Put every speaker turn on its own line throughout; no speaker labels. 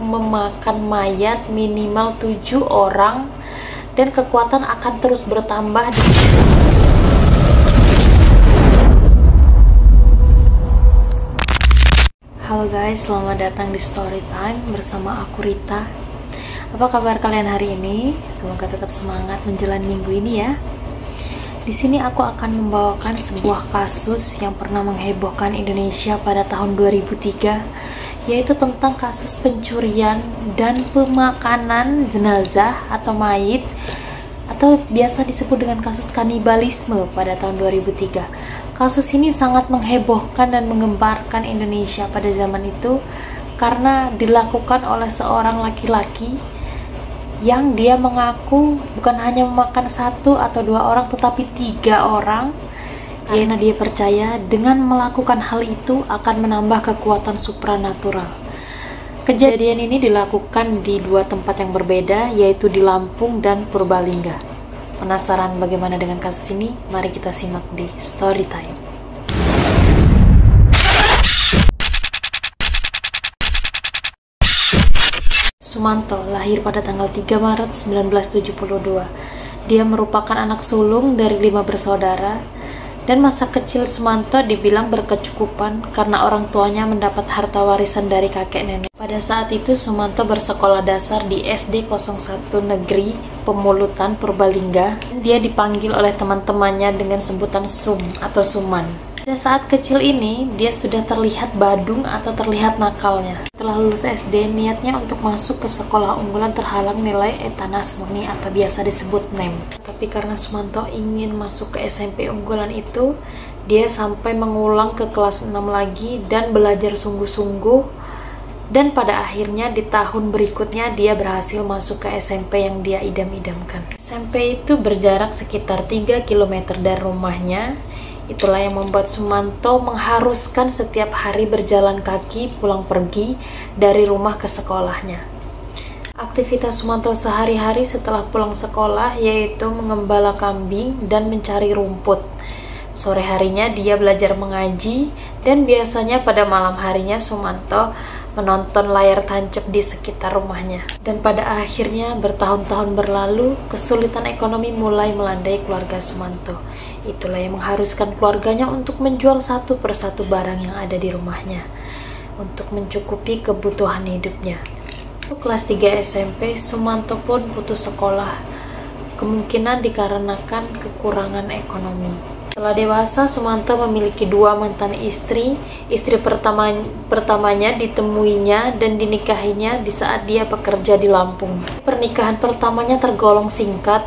memakan mayat minimal 7 orang dan kekuatan akan terus bertambah. Halo guys, selamat datang di Story Time bersama aku Rita. Apa kabar kalian hari ini? Semoga tetap semangat menjalani minggu ini ya. Di sini aku akan membawakan sebuah kasus yang pernah menghebohkan Indonesia pada tahun 2003, yaitu tentang kasus pencurian dan pemakanan jenazah atau mayit, atau biasa disebut dengan kasus kanibalisme pada tahun 2003. Kasus ini sangat menghebohkan dan menggemparkan Indonesia pada zaman itu karena dilakukan oleh seorang laki-laki yang dia mengaku bukan hanya memakan 1 atau 2 orang tetapi 3 orang, karena dia percaya dengan melakukan hal itu akan menambah kekuatan supranatural. Kejadian ini dilakukan di 2 tempat yang berbeda, yaitu di Lampung dan Purbalingga. Penasaran bagaimana dengan kasus ini? Mari kita simak di Story Time. Sumanto lahir pada tanggal 3 Maret 1972. Dia merupakan anak sulung dari 5 bersaudara, dan masa kecil Sumanto dibilang berkecukupan karena orang tuanya mendapat harta warisan dari kakek nenek. Pada saat itu Sumanto bersekolah dasar di SD 01 Negeri Pemulutan Purbalingga. Dia dipanggil oleh teman-temannya dengan sebutan Sum atau Suman. Pada saat kecil ini, dia sudah terlihat badung atau terlihat nakalnya. Setelah lulus SD, niatnya untuk masuk ke sekolah unggulan terhalang nilai etanas murni atau biasa disebut NEM. Tapi karena Sumanto ingin masuk ke SMP unggulan itu, dia sampai mengulang ke kelas 6 lagi dan belajar sungguh-sungguh. Dan pada akhirnya di tahun berikutnya dia berhasil masuk ke SMP yang dia idam-idamkan. SMP itu berjarak sekitar 3 km dari rumahnya. Itulah yang membuat Sumanto mengharuskan setiap hari berjalan kaki pulang pergi dari rumah ke sekolahnya. Aktivitas Sumanto sehari-hari setelah pulang sekolah yaitu mengembala kambing dan mencari rumput. Sore harinya dia belajar mengaji, dan biasanya pada malam harinya Sumanto menonton layar tancap di sekitar rumahnya. Dan pada akhirnya bertahun-tahun berlalu, kesulitan ekonomi mulai melandai keluarga Sumanto. Itulah yang mengharuskan keluarganya untuk menjual satu persatu barang yang ada di rumahnya untuk mencukupi kebutuhan hidupnya. Untuk kelas 3 SMP, Sumanto pun putus sekolah, kemungkinan dikarenakan kekurangan ekonomi. Setelah dewasa, Sumanto memiliki 2 mantan istri. Istri pertamanya ditemuinya dan dinikahinya di saat dia bekerja di Lampung. Pernikahan pertamanya tergolong singkat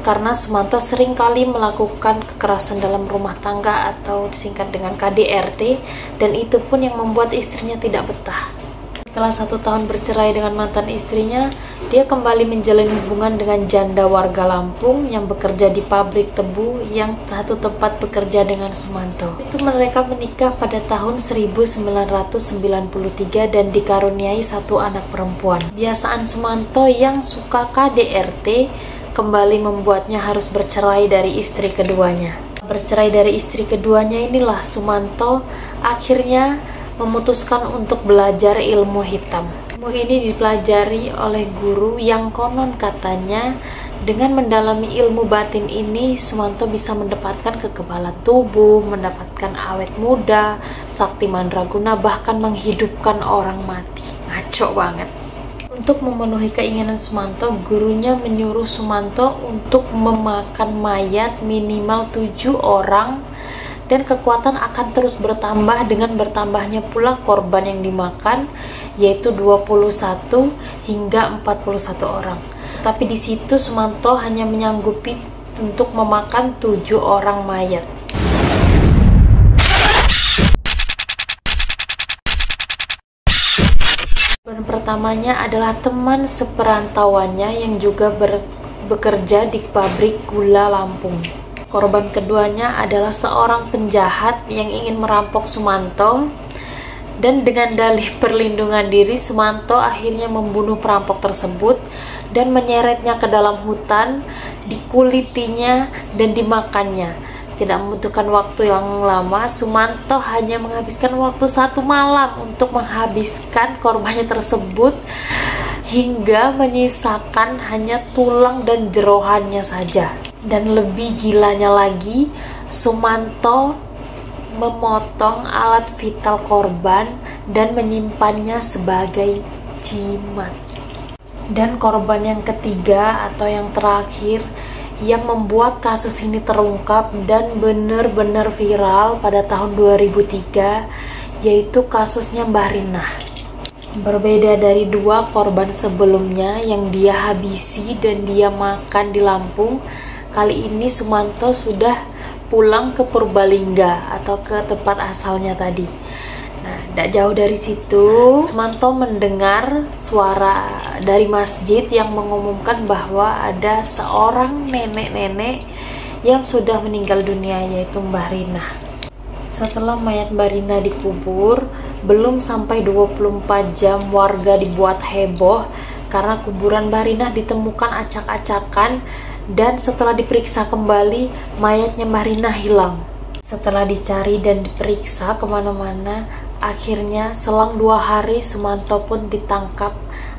karena Sumanto seringkali melakukan kekerasan dalam rumah tangga atau disingkat dengan KDRT, dan itu pun yang membuat istrinya tidak betah. Setelah 1 tahun bercerai dengan mantan istrinya, dia kembali menjalin hubungan dengan janda warga Lampung yang bekerja di pabrik tebu yang satu tempat bekerja dengan Sumanto. Itu mereka menikah pada tahun 1993 dan dikaruniai 1 anak perempuan. Kebiasaan Sumanto yang suka KDRT kembali membuatnya harus bercerai dari istri keduanya. Bercerai dari istri keduanya inilah Sumanto akhirnya memutuskan untuk belajar ilmu hitam. Ilmu ini dipelajari oleh guru yang konon katanya dengan mendalami ilmu batin ini Sumanto bisa mendapatkan kekebalan tubuh, mendapatkan awet muda, sakti mandraguna, bahkan menghidupkan orang mati. Ngaco banget. Untuk memenuhi keinginan Sumanto, gurunya menyuruh Sumanto untuk memakan mayat minimal 7 orang, dan kekuatan akan terus bertambah dengan bertambahnya pula korban yang dimakan, yaitu 21 hingga 41 orang. Tapi di situ Sumanto hanya menyanggupi untuk memakan 7 orang mayat. Korban pertamanya adalah teman seperantauannya yang juga bekerja di pabrik gula Lampung. Korban keduanya adalah seorang penjahat yang ingin merampok Sumanto, dan dengan dalih perlindungan diri Sumanto akhirnya membunuh perampok tersebut dan menyeretnya ke dalam hutan, dikulitinya dan dimakannya. Tidak membutuhkan waktu yang lama, Sumanto hanya menghabiskan waktu 1 malam untuk menghabiskan korbannya tersebut hingga menyisakan hanya tulang dan jeroannya saja. Dan lebih gilanya lagi, Sumanto memotong alat vital korban dan menyimpannya sebagai jimat. Dan korban yang ketiga atau yang terakhir yang membuat kasus ini terungkap dan benar-benar viral pada tahun 2003 yaitu kasusnya Mbah Rinah. Berbeda dari dua korban sebelumnya yang dia habisi dan dia makan di Lampung, kali ini Sumanto sudah pulang ke Purbalingga atau ke tempat asalnya tadi. Nah, tidak jauh dari situ, Sumanto mendengar suara dari masjid yang mengumumkan bahwa ada seorang nenek-nenek yang sudah meninggal dunia, yaitu Mbah Rinah. Setelah mayat Mbah Rinah dikubur, belum sampai 24 jam warga dibuat heboh karena kuburan Mbah Rinah ditemukan acak-acakan, dan setelah diperiksa kembali, mayatnya Mbah Rinah hilang. Setelah dicari dan diperiksa kemana-mana, akhirnya selang 2 hari Sumanto pun ditangkap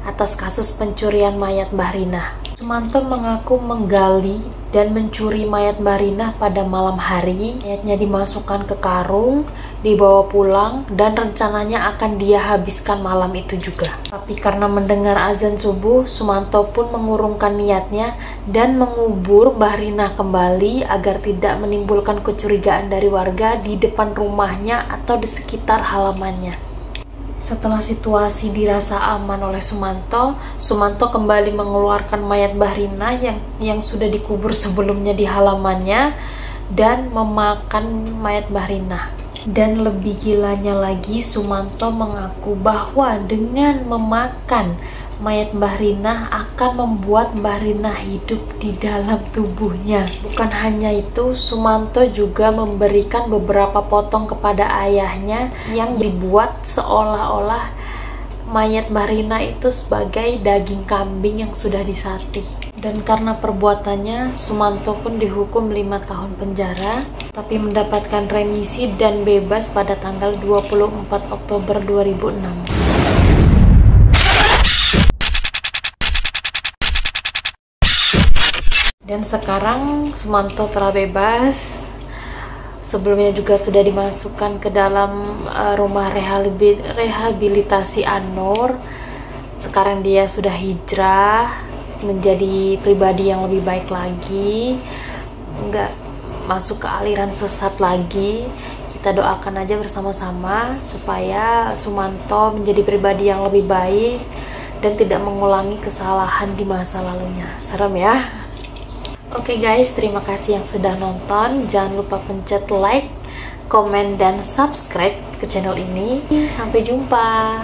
atas kasus pencurian mayat Mbah Rinah. Sumanto mengaku menggali dan mencuri mayat Mbah Rinah pada malam hari. Mayatnya dimasukkan ke karung, dibawa pulang, dan rencananya akan dia habiskan malam itu juga. Tapi karena mendengar azan subuh, Sumanto pun mengurungkan niatnya dan mengubur Mbah Rinah kembali agar tidak menimbulkan kecurigaan dari warga di depan rumahnya atau di sekitar halamannya. Setelah situasi dirasa aman oleh Sumanto, Sumanto kembali mengeluarkan mayat Mbah Rinah yang sudah dikubur sebelumnya di halamannya dan memakan mayat Mbah Rinah. Dan lebih gilanya lagi, Sumanto mengaku bahwa dengan memakan mayat Mbah Rinah akan membuat Mbah Rinah hidup di dalam tubuhnya. Bukan hanya itu, Sumanto juga memberikan beberapa potong kepada ayahnya yang dibuat seolah-olah mayat Mbah Rinah itu sebagai daging kambing yang sudah disate. Dan karena perbuatannya, Sumanto pun dihukum 5 tahun penjara, tapi mendapatkan remisi dan bebas pada tanggal 24 Oktober 2006. Dan sekarang Sumanto telah bebas. Sebelumnya juga sudah dimasukkan ke dalam rumah rehabilitasi An-Nur. Sekarang dia sudah hijrah menjadi pribadi yang lebih baik lagi, nggak masuk ke aliran sesat lagi. Kita doakan aja bersama-sama supaya Sumanto menjadi pribadi yang lebih baik dan tidak mengulangi kesalahan di masa lalunya. Serem ya. Oke guys, terima kasih yang sudah nonton. Jangan lupa pencet like, komen, dan subscribe ke channel ini. Sampai jumpa.